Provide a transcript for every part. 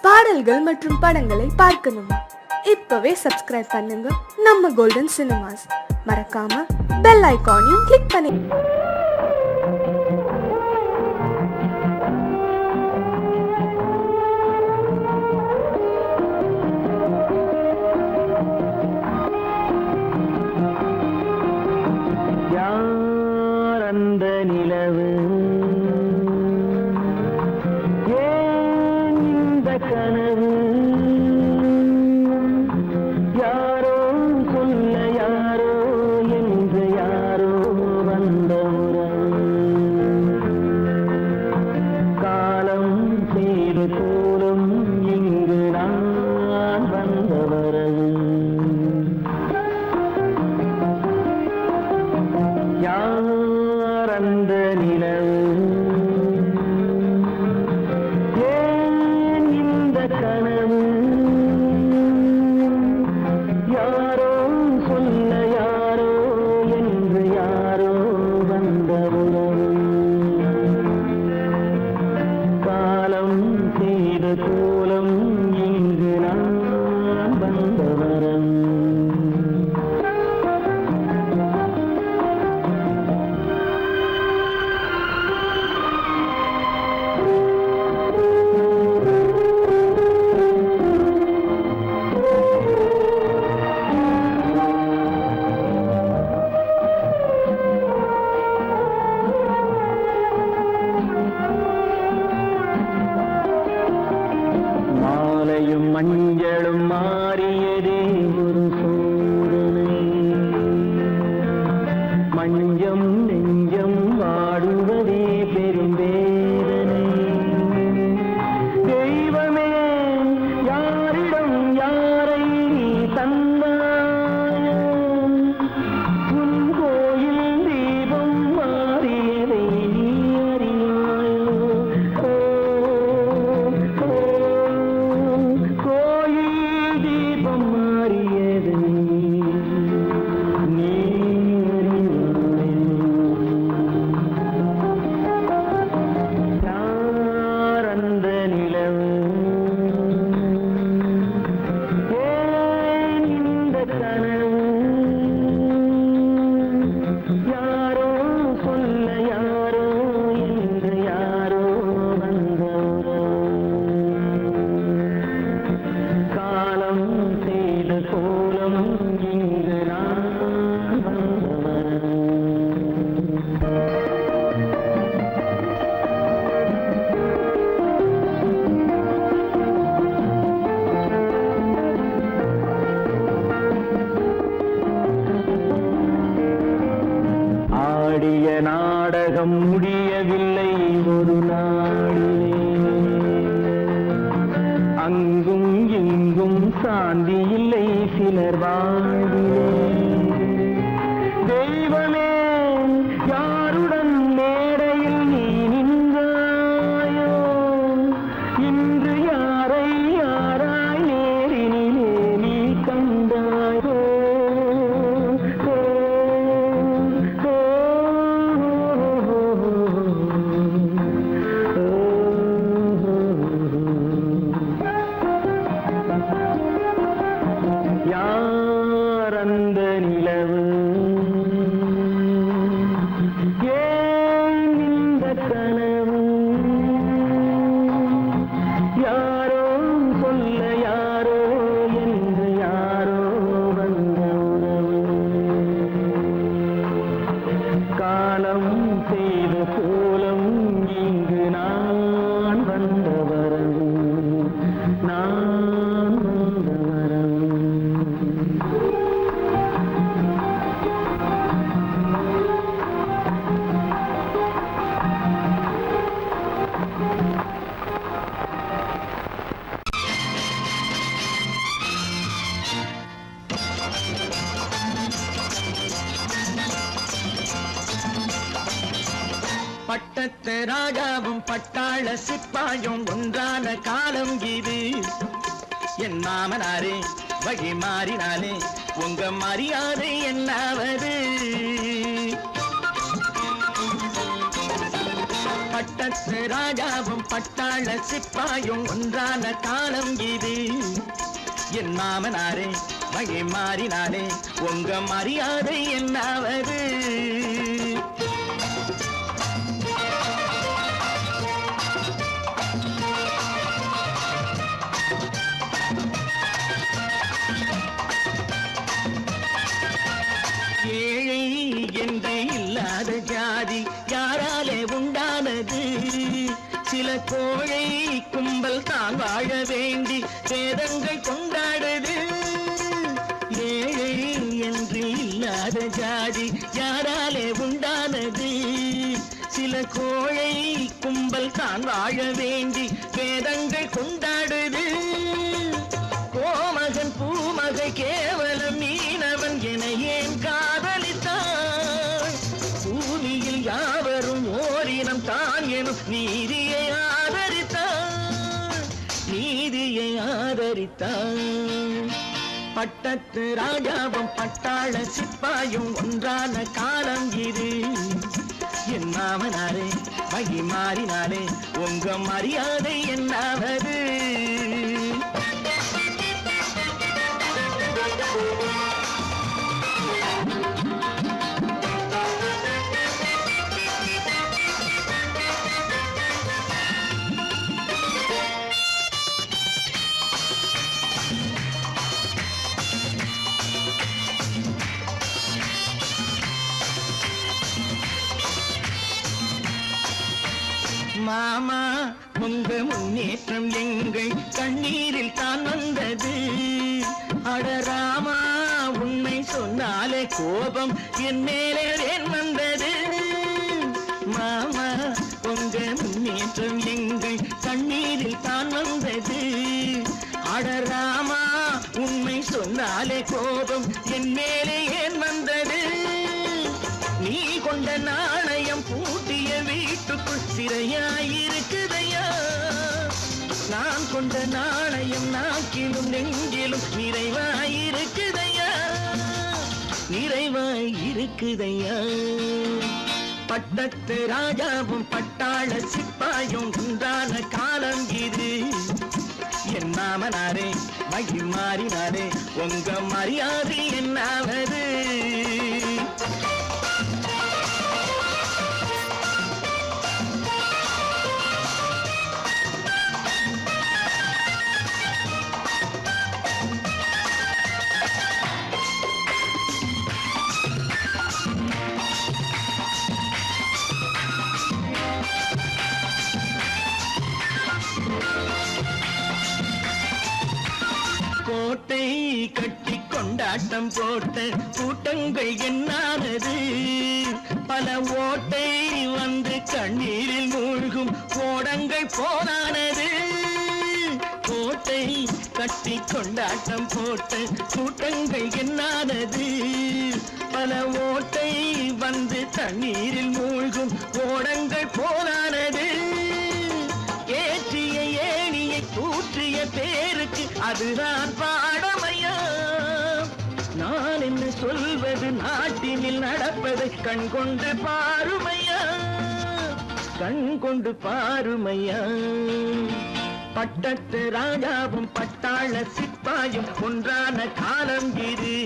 பாடல்கள் மற்றும் படங்களை பார்க்கணுமா? இப்பவே சப்ஸ்கிரைப் பண்ணுங்க நம்ம கோல்டன் சினிமாஸ். மறக்காம பெல் ஐகானையும் கிளிக் பண்ணி கனவு யாரோ சொல்ல யாரோ என்று யாரோ வந்த காலம் செய்து கூறும் இங்கு நான் வந்த வரவு யார் அந்த நிலவு கனவு யாரோ சொல்ல யாரோ என்று யாரோ வந்த உறவு காலம் செய்த கோலம் இங்கு நான் வந்த வரம் மஞ்சளும் மாறியதே ஒரு சோதனை மஞ்சம் நெஞ்சம் வாடுவதே பெரும் வேதனை தெய்வமே யாரிடம் யாரை தந்தாயோ உன் கோயில் தீபம் மாறியதை நீ அறியாயோ நாடகம் முடியவில்லை ஒரு நாளிலே அங்கும் இங்கும் சாந்தி இல்லை சிலர் வாழ்விலே தெய்வமே யாருடன் மேடையில் நீ நின்றாயோ இன்று யாரை யாராய் நேரினிலே நீ கண்டாயோ அந்த நிலவு ஏன் இந்த கனவு யாரோ சொல்ல யாரோ என்று யாரோ வந்த உறவு காலம் செய்த கோலம் இங்கு நான் வந்த வரவு நான் வந்த வரவு பட்டத்து ராஜாவும் பட்டாள சிப்பாயும் ஒன்றான காலம் இது. என் மாமனாரே வழி மாறினாலே உங்க மரியாதை என்னாவது? பட்டத்து ராஜாவும் பட்டாள சிப்பாயும் ஒன்றான காலம் இது. என் மாமனாரே வகை மாறினாலே உங்க மரியாதை என்னாவது? ஏழை என்று இல்லாத ஜாதி யாராலே உண்டானது? சில கோழை கும்பல் தான் வாழ வேண்டி வேதங்கள் கொண்டாடுது. ஏழை என்று இல்லாத ஜாதி யாராலே உண்டானது? சில கோழை கும்பல் தான் வாழ வேண்டி வேதங்கள் கொண்டாடுது. கோமகன் பூமகை கேவலம் மீனவன் என ஏன் காதலித்தான்? பூமியில் யாவரும் ஓரினம் தான் எனும் நீதியை ஆதரித்தான், நீதியை ஆதரித்தான். பட்டத்து ராஜாவும் பட்டாள சிப்பாயும் ஒன்றான காலம் இது. என் மாமனாரே வகை மாறினாலே உங்க மரியாதை என்னாவது? மாமா உங்க முன்னேற்றம் எங்கள் கண்ணீரில் தான் வந்தது. அடராமா உண்மை சொன்னாலே கோபம் என் மேலே ஏன் வந்தது? மாமா உங்க முன்னேற்றம் எங்கள் கண்ணீரில் தான் வந்தது. அடராமா உண்மை சொன்னாலே கோபம் என் மேலே ஏன் வந்தது? நீ கொண்ட நாணயம் பூட்டிய வீட்டுக்குள் சிறையாயிருக்குதையா? நான் கொண்ட நாணயம் நாக்கிலும் நெஞ்சிலும் நிறைவாயிருக்குதையா, நிறைவாயிருக்குதையா. பட்டத்து ராஜாவும் பட்டாள சிப்பாயும் உண்டான காலம் இது. என் மாமனாரே வகை மாறினாரே உங்க மரியாதை என்னாவது? கோட்டை கட்டி கொண்டாட்டம் போட்ட கூட்டங்கள் என்னானது? பல ஓட்டை வந்து கண்ணீரில் மூழ்கும் ஓடங்கள் போனானது. கோட்டை கட்டி கொண்டாட்டம் போட்ட கூட்டங்கள் என்னானது? பல ஓட்டை வந்து தண்ணீரில் மூழ்கும் ஓடங்கள் போனானது. ஏற்றிய ஏணியை தூற்றிய பேருக்கு அதுதான் பாடமையா? நான் என்ன சொல்வது? நாட்டினில் நடப்பதை கண் கொண்டு பாருமையா, கண் கொண்டு பாருமையா. பட்டத்து ராஜாவும் பட்டாள சிப்பாயும் ஒன்றான காலம் இது.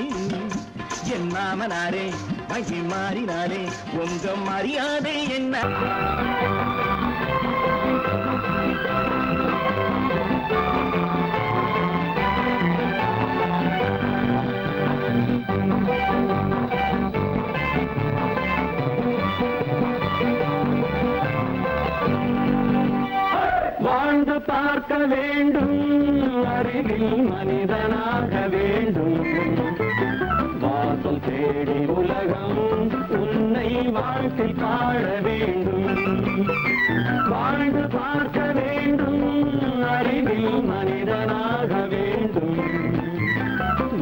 என் மாமனாரே வகை மாறினாரே உங்க மரியாதை என்ன? வாழ்ந்து பார்க்க வேண்டும், அறிவில் மனிதனாக வேண்டும். வாசல் தேடி உலகம் உன்னை வாழ்த்தி பாட வேண்டும். வாழ்ந்து பார்க்க வேண்டும், அறிவில் மனிதனாக வேண்டும்.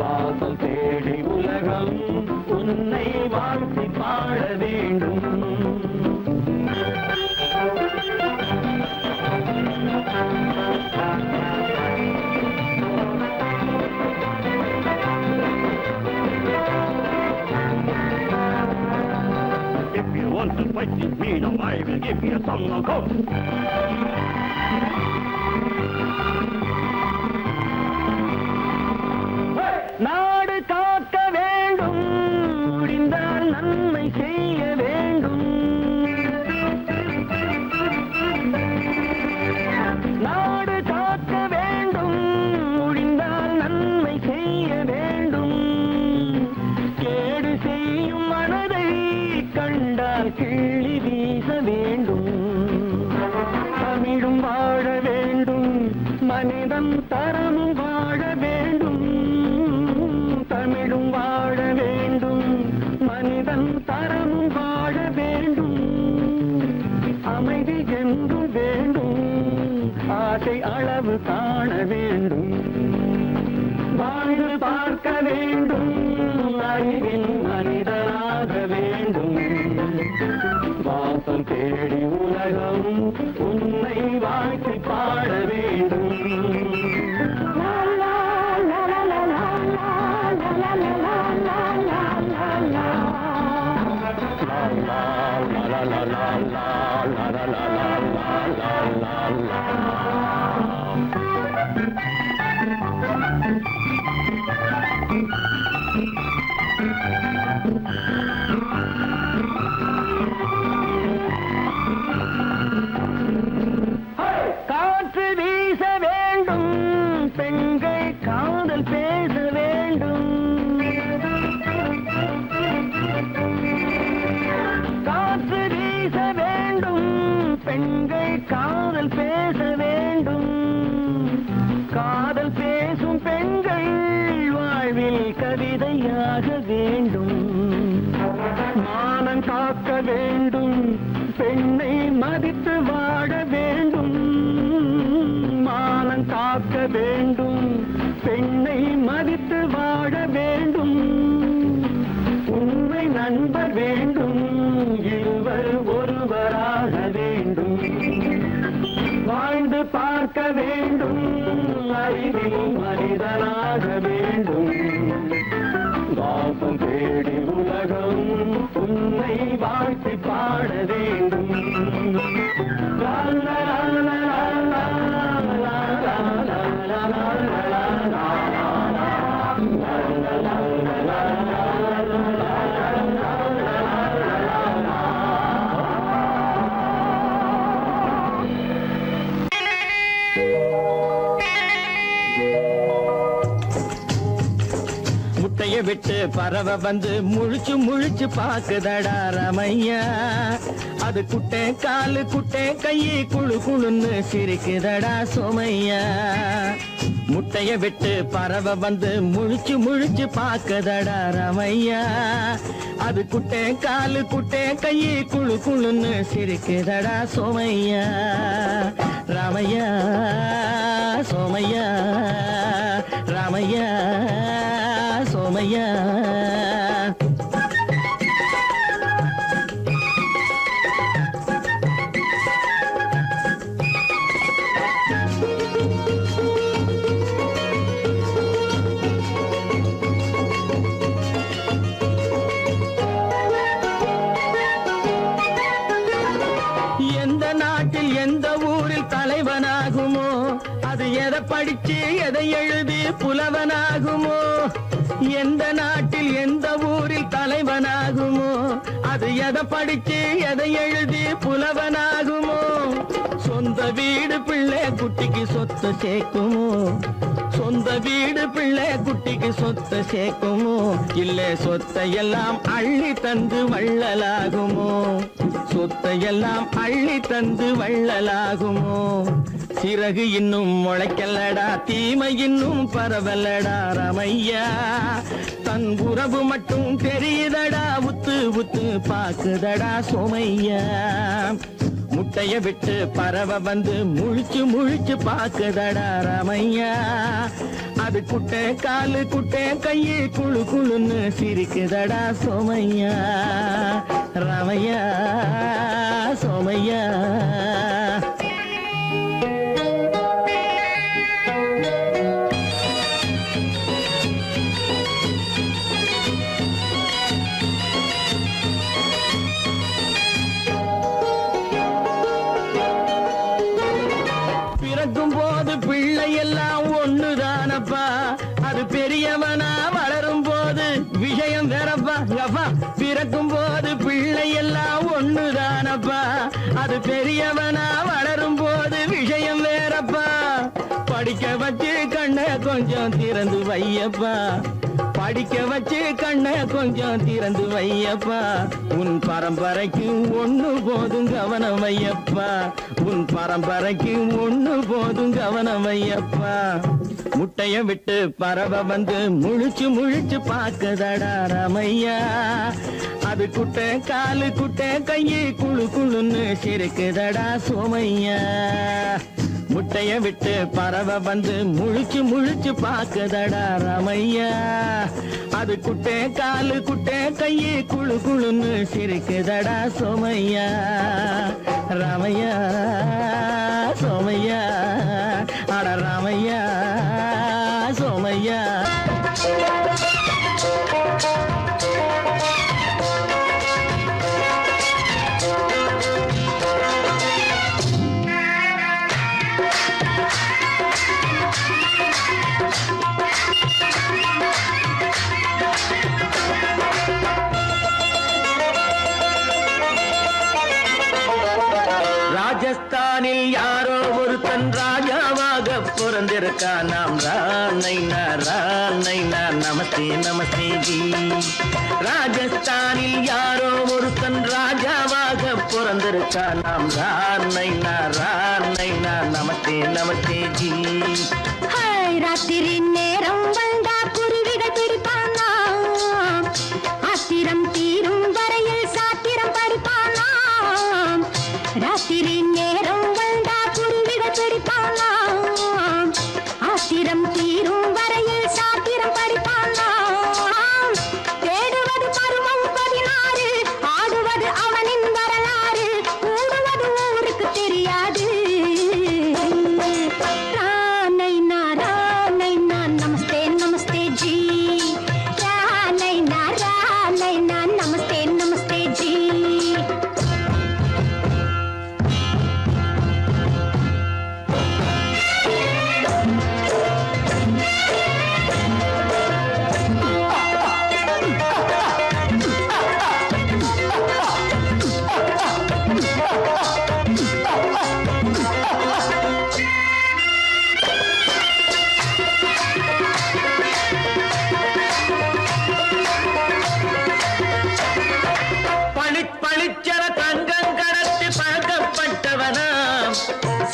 வாசல் தேடி உலகம் உன்னை வாழ்த்தி பாட வேண்டும். fighting me, now I will give you a song of hope. நாடு காக்க வேண்டும், முடிந்தால் நன்மை செய்ய வேண்டும். நாடு காக்க வேண்டும், முடிந்தால் நன்மை செய்ய வேண்டும். கேடு செய்யும் மனதை கண்டால் கிள்ளி வீச வேண்டும். தமிழும் வாழ வேண்டும், மனிதன் தரமும் வாழ வேண்டும். தமிழும் வாழ வேண்டும், மனிதன் தரமும் வாழ வேண்டும். அமைதி என்றும் வேண்டும், ஆசை அளவு காண வேண்டும். வாழ்ந்து பார்க்க வேண்டும், அறிவின் மனிதனாக வேண்டும். வாசம் தேடி உலகம் உன்னை வாழ்த்தி பாட வேண்டும். காற்று வீச வேண்டும், பெண்கள் காதல் பேச வேண்டும். காற்று வீச வேண்டும், பெண்கள் காதல் பேச வேண்டும். காதல் பேசும் பெண்கள் வாழ்வில் கவிதையாக வேண்டும். மானம் காக்க வேண்டும், பெண்ணை மதித்து வாழ வேண்டும். மானம் காக்க வேண்டும், பெண்ணை மதித்து வாழ வேண்டும். உண்மை நண்பர் வேண்டும், இருவர் ஒருவராக வேண்டும். வாழ்ந்து பார்க்க வேண்டும், அறிவில் மனிதனாக வேண்டும். வாசம் தேடி உலகம் உன்னை வாழ்த்தி பாட வேண்டும். லா லா லா லா லா லா லா லா லா லா லா. முட்டைய விட்டு பறவை வந்து முழிச்சு முழிச்சு பாக்குதடா ரமையா. அது குட்டை காலு குட்டை கையை குழு குழுன்னு சிரிக்குதடா சோமையா. முட்டைய விட்டு பறவை வந்து முழிச்சு முழிச்சு பாக்குதடா ரமையா. அது குட்டை காலு குட்டை கையை குழு குழுன்னு சிரிக்குதடா சோமையா. ராமையா சோமையா, ராமையா சோமையா. எந்த நாட்டில் எந்த ஊரில் தலைவனாகுமோ, அது எதை படிச்சு எதை எழுதி புலவனாகுமோ. எந்த நாட்டில் எந்த ஊரில் தலைவனாகுமோ, அது எதை படிச்சு எதை எழுதி புலவனாகுமோ. சொந்த வீடு பிள்ளை குட்டிக்கு சொத்து சேர்க்குமோ, சொந்த வீடு பிள்ளை குட்டிக்கு சொத்து சேர்க்குமோ. இல்ல சொத்தையெல்லாம் அள்ளி தந்து வள்ளலாகுமோ, சொத்தையெல்லாம் அள்ளி தந்து வள்ளலாகுமோ. சிறகு இன்னும் முளைக்கல்லடா, தீமை இன்னும் பரவலடா ரமையா. தன் உறவு மட்டும் தெரியுதடா, உத்து உத்து பாக்குதடா சோமையா. முட்டைய விட்டு பறவை வந்து முழிச்சு முழிச்சு பாக்குதடா ரமையா. அது குட்டை காலு குட்டை கையை குழு குழுன்னு சிரிக்குதடா சோமையா. ரமையா சோமையா. ஒண்ணுதானப்பா அது பெரியவனா வளரும் போது விஷயம் வேறப்பா அப்பா பிறக்கும் போது பிள்ளை எல்லாம் ஒண்ணுதானப்பா அது பெரியவனா வளரும் போது விஷயம் வேறப்பா படிக்க வச்சு கண்ணை கொஞ்சம் திறந்து வையப்பா படிக்க வச்சு கண்ணை கொஞ்சம் திறந்து வையப்பா உன் பரம்பரைக்கு ஒண்ணு போதும் கவனம் வையப்பா உன் பரம்பரைக்கு ஒண்ணு போதும் கவனம் வையப்பா முட்டைய விட்டு பறவை வந்து முழிச்சு முழிச்சு பார்க்கதடா ராமையா அது குட்டை காலு குட்டை கையை குழு குழுன்னு சிரிக்குதடா சோமையா முட்டைய விட்டு பறவை வந்து முழிச்சு முழிச்சு பார்க்கதடா ராமையா அது குட்டை காலு குட்டை கையை குழு குழுன்னு சிரிக்குதடா சோமையா ராமையா சோமையா அட ராமையா சோமையா ராஜஸ்தானில் யாரோ ஒருத்தன் ராஜாவாக பிறந்திருக்கான் நாம் ராணைனா நமஸ்தே நமஸ்தே ஜி ராஜஸ்தானில் யாரோ ஒருத்தன் ராஜாவாக பிறந்திருக்கான் நாம் ராணைனா நமஸ்தே நமஸ்தே ஜி ராத்திரி நேரம் வந்தா குருவிகள் பிடிப்பானா ஆத்திரம் தீரும் வரையில் சாத்திரம் படிப்பானா ராத்திரி நேரம் வந்தா குருவிகள் பிடிப்பானா ஆத்திரம் தீரும் வரையில் சாத்திரம் படிப்பானா தேடுவது பருவம் 16 ஆடுவது அவனின் வரலாறு கூடுவது ஊருக்கு தெரியாது நமஸ்தே நமஸ்தே ஜி நமஸ்தே நமஸ்தே ஜி பளிச்சர தங்கம் கடத்தி பழக்கப்பட்டவனாம்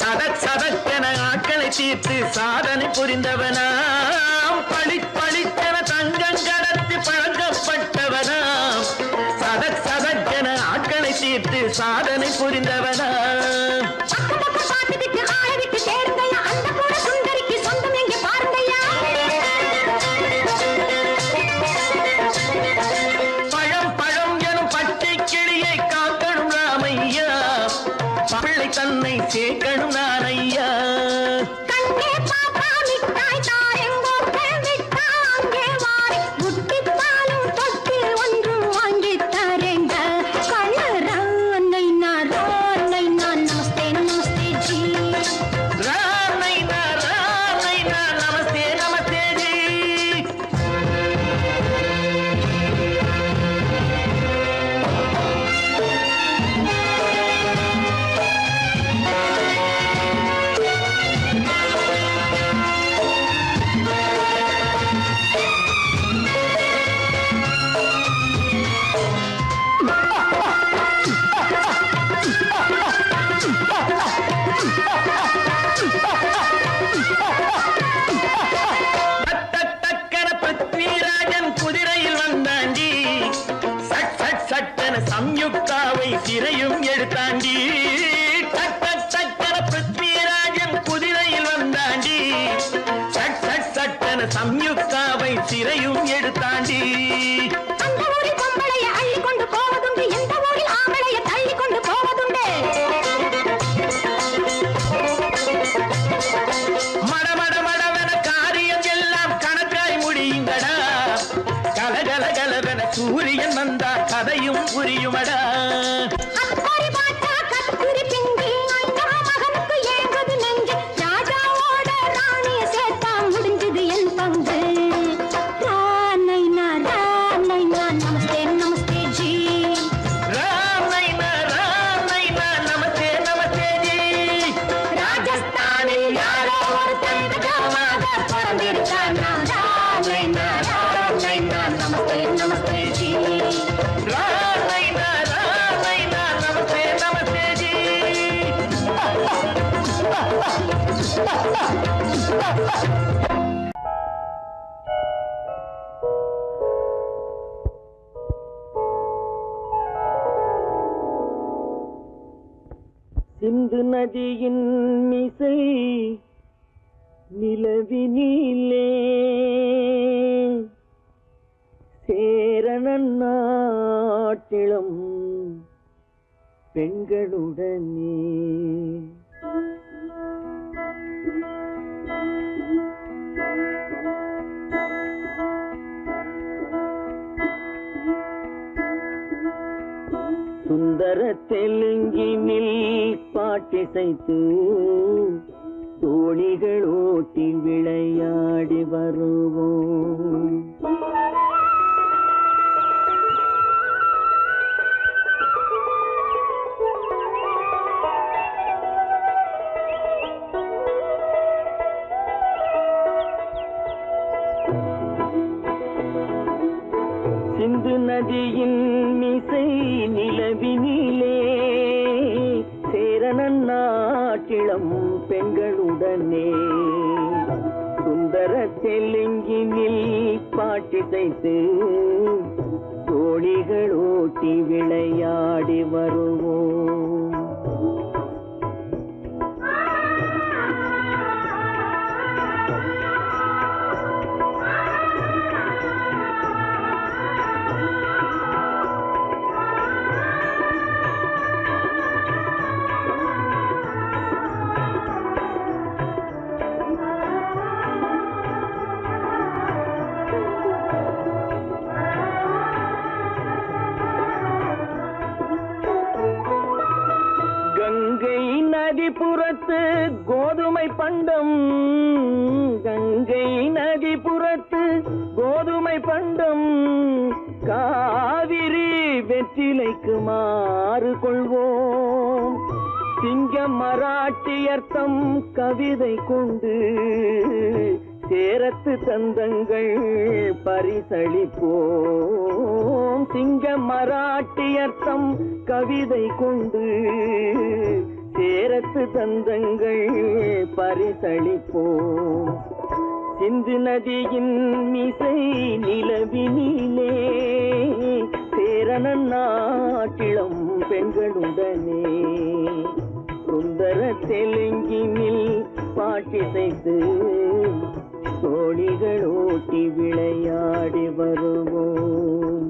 சதக்கென ஆட்களை தீர்த்து சாதனை புரிந்தவனாம் பளிச்சர தங்கம் கடத்தி பழக்கப்பட்டவனாம் சதக்கென ஆட்களை தீர்த்து சாதனை புரிந்தவனாம் பிள்ளை தன்னை சேர்க்கணும் நான் ஐயா கண்ணே பாப்பா மிட்டாய் தாரெங்கோ விட்டாங்கே வாரி முட்டித்தாலும் தொட்டு ஒன்று வாங்கி தரேங்க கண்ணரானை நான் நமஸ்தே நமஸ்தே ஜி ரானை நான் நமஸ்தே நமஸ்தே ஜி சம்யுக்தாவை சிறையும் எடுத்தாண்டி சக்கர பிருத்விராஜன் குதிரையில் வந்தாண்டி சட்டன சம்யுக்தாவை சிறையும் எடுத்தாண்டி அந்த ஊரில் பொம்பளைய அள்ளி கொண்டு போவதுண்டு எந்த ஊரில் ஆம்பளைய தள்ளி கொண்டு போவதுண்டு மடவென காரியம் எல்லாம் கணக்காய் முடியுங்கடா கலகலவென சூரியன் வந்தா கதையும் புரியுமடா அக்கறை பாட்டா கத்துரி பிங்கி அண்ணா மகனுக்கு ஏங்குது நெஞ்சு ராஜாவோட ராணிய சேர்த்தா சிந்து நதியின் மிசை நிலவினிலே சேரணன் நாட்டிலும் பெண்களுடனே சுந்தர தெலுங்கினில் பாட்டிசைத்து தோணிகள் ஓட்டி விளையாடி வருவோம். சிந்து நதியின் மிசை நிலவினிலே சேரணன் நாட்டிளம் பெண்களுடனே சுந்தர தெலுங்கினில் பாட்டிசைத்து தோணிகள் ஓட்டி விளையாடி வருவோம். கங்கை நதிபுறத்து கோதுமை பண்டம், கங்கை நதிபுறத்து கோதுமை பண்டம், காவிரி வெற்றிலைக்கு மாறு கொள்வோம். சிங்க மராட்டியர்த்தம் கவிதை கொண்டு சேரத்து தந்தங்கள் பரிசளிப்போம். சிங்க மராட்டியர்த்தம் கவிதை கொண்டு சேரத்து தந்தங்கள் பரிசளிப்போம். சிந்து நதியின் மிசை நிலவினிலே சேரணன் நாட்டிளம் பெண்களுடனே சுந்தர தெலுங்கினில் பாட்டிசைத்து தோணிகள் ஓட்டி விளையாடி வருவோம்.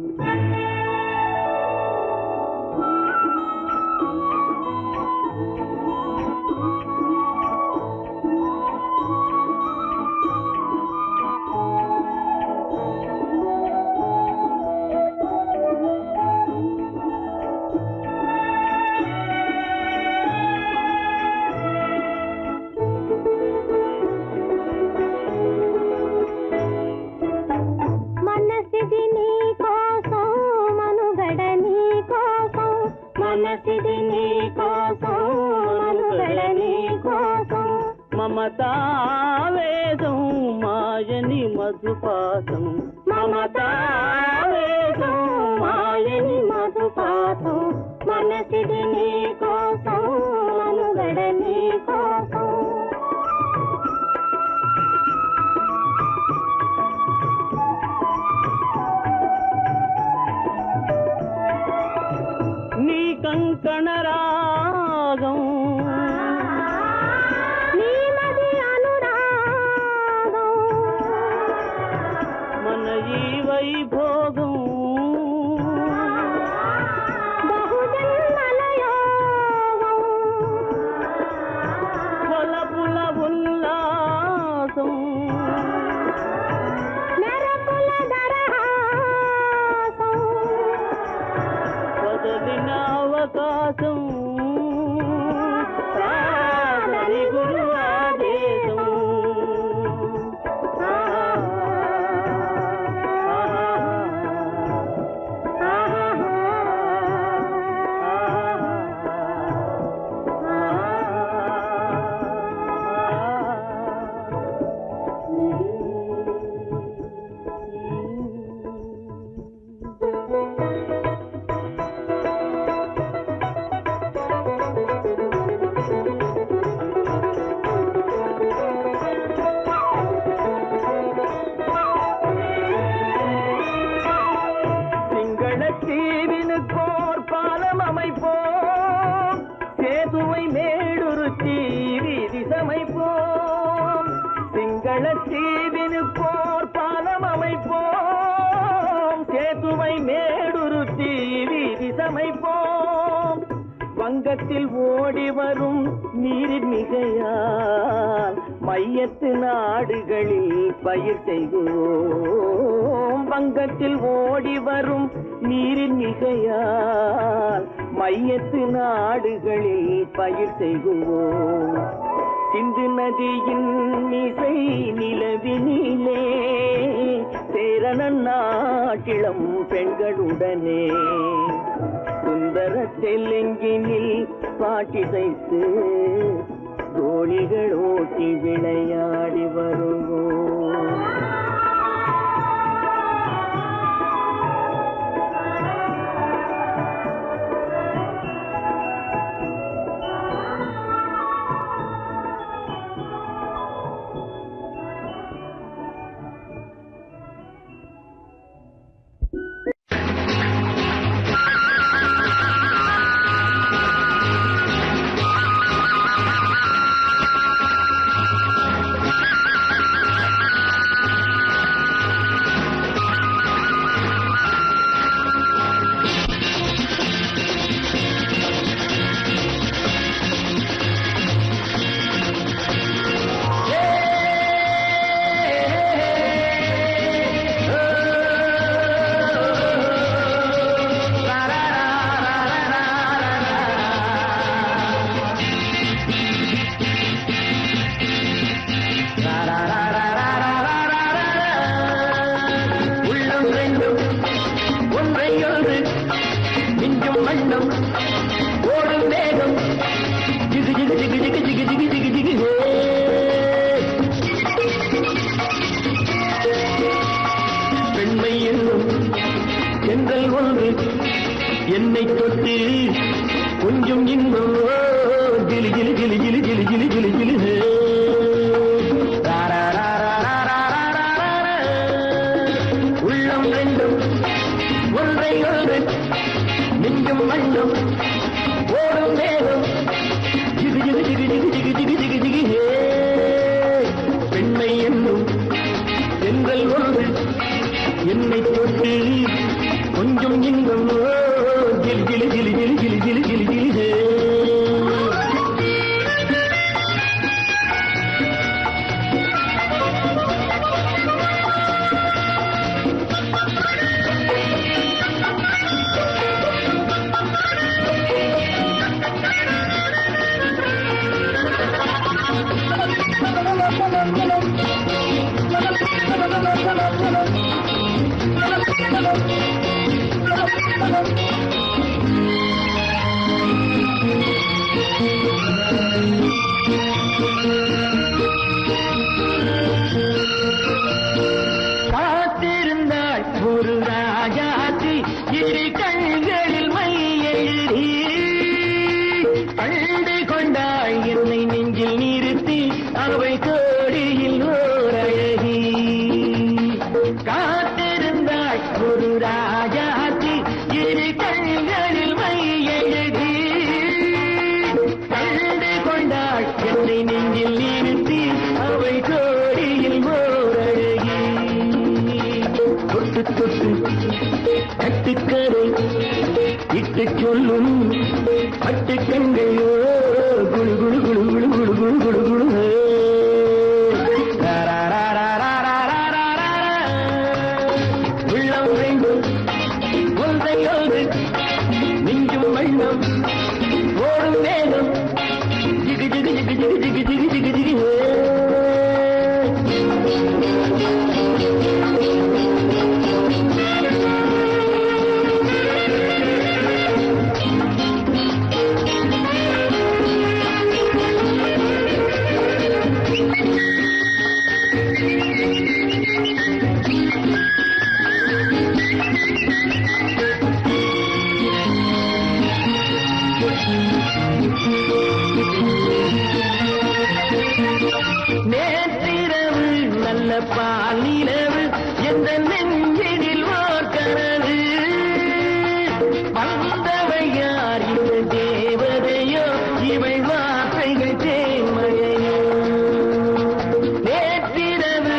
మమతావేదం మాయని మధుపాతం, మమతావేదం మాయని మధుపాతం, మనసిది నీ కోసం మనుగడ నీ కోసం. నీ కంకణ రాగం వైభోగం బహుజన్మలయోగం కొలపుల ఉల్లాసం మెరపుల దరహాసం వదలిన అవకాశం సాధని గురు ఆదేశం. தீவினுக்கோர் பாலம் அமைப்போம், சேதுவை மேடுருத்தி வீதி சமைப்போம். வங்கத்தில் ஓடி வரும் நீரின் மிகையால் மையத்து நாடுகளில் பயிர் செய்வோம். வங்கத்தில் ஓடி வரும் நீரின் மிகையால் மையத்து நாடுகளில் பயிர் செய்வோம். சிந்து நதியின் மிசை நிலவினிலே சேரணன் நாட்டிளம் பெண்களுடனே சுந்தர தெலுங்கினில் பாட்டிசைத்து தோழிகள் ஓட்டி விளையாடி வருவோம். என்னை தொட்டு கொஞ்சம் இன்னும் ஜிலி ஜிலி ஜிலி ஜிலி ஜிலி ஜிலி ஜிலி ஜிலி உள்ளம் ரெண்டும் ஒன்றை ஒன்று நெஞ்சும் மண்ணும் ஓடும் வேகம் ஜிகு ஜிகு ஜிகு ஜிகு ஜிகு ஜிகு ஜிகு ஜிகு பெண்மை என்னும் தென்றல் ஒன்று என்னை தொட்டு கொஞ்சம் இன்பம் ஜிலி ஜிலி ஜிலி ஜிலி ஜிலி ஜிலி ஜிலி ஜிலி காத்திருந்தாள் ஒரு ராஜாத்தி இரு கண்களில் மை எழுதி கண்டு கொண்டாள் என்னை நெஞ்சில் நிறுத்தி அவை கோடியில் ஓர் அழகி. காத்திருந்தாள் ஒரு ராஜாத்தி இரு கண்களில் மை எழுதி கண்டு கொண்டாள் என்னை நெஞ்சில் நிறுத்தி அவை கோடியில் ஓர் அழகி. தொட்டு தொட்டு கட்டுக்கரை இட்டு சொல்லும் பட்டு கண்கையோ குழு குழு குழு குழு குழு குழு குழு குழு உள்ளம் வேண்டும் ஒன்றை ஒன்று நெஞ்சும் வண்ணம் ஓடும் வேகம் ஜிகு ஜிகு ஜிகு ஜிகு ஜிகு ஜிகு ஜிகு ஜிகு நேற்றிரவு நல்ல பாலிரவு எந்த நெஞ்சினில் ஓர் கனவு வந்தவையார் இந்த தேவதையோ இவள் வார்த்தைகள் தேன்மழையோ. நேற்றிரவு